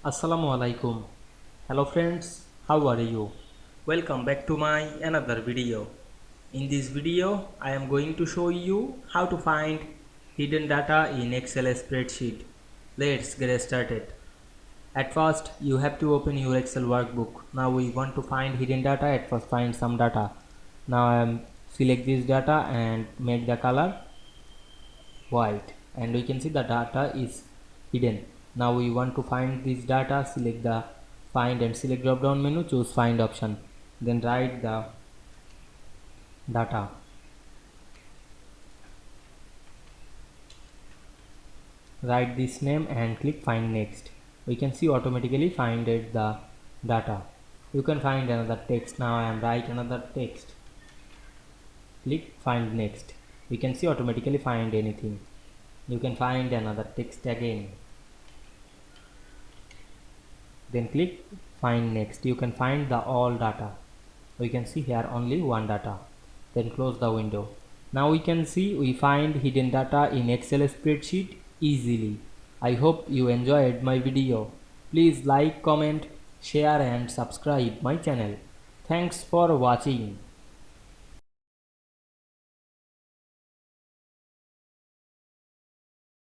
Assalamu Walaikum. Hello friends, how are you? Welcome back to my another video. In this video, I am going to show you how to find hidden data in Excel spreadsheet. Let's get started. At first, you have to open your Excel workbook. Now we want to find hidden data. At first, find some data. Now I am select this data and make the color white, and we can see the data is hidden. Now we want to find this data. Select the find and select drop down menu, choose find option, then write the data, write this name and click find next. We can see automatically finded the data. You can find another text. Now I am write another text, click find next. We can see automatically find anything. You can find another text again, then click find next. You can find the all data. We can see here only one data, then close the window. Now we can see we find hidden data in Excel spreadsheet easily. I hope you enjoyed my video. Please like, comment, share and subscribe my channel. Thanks for watching.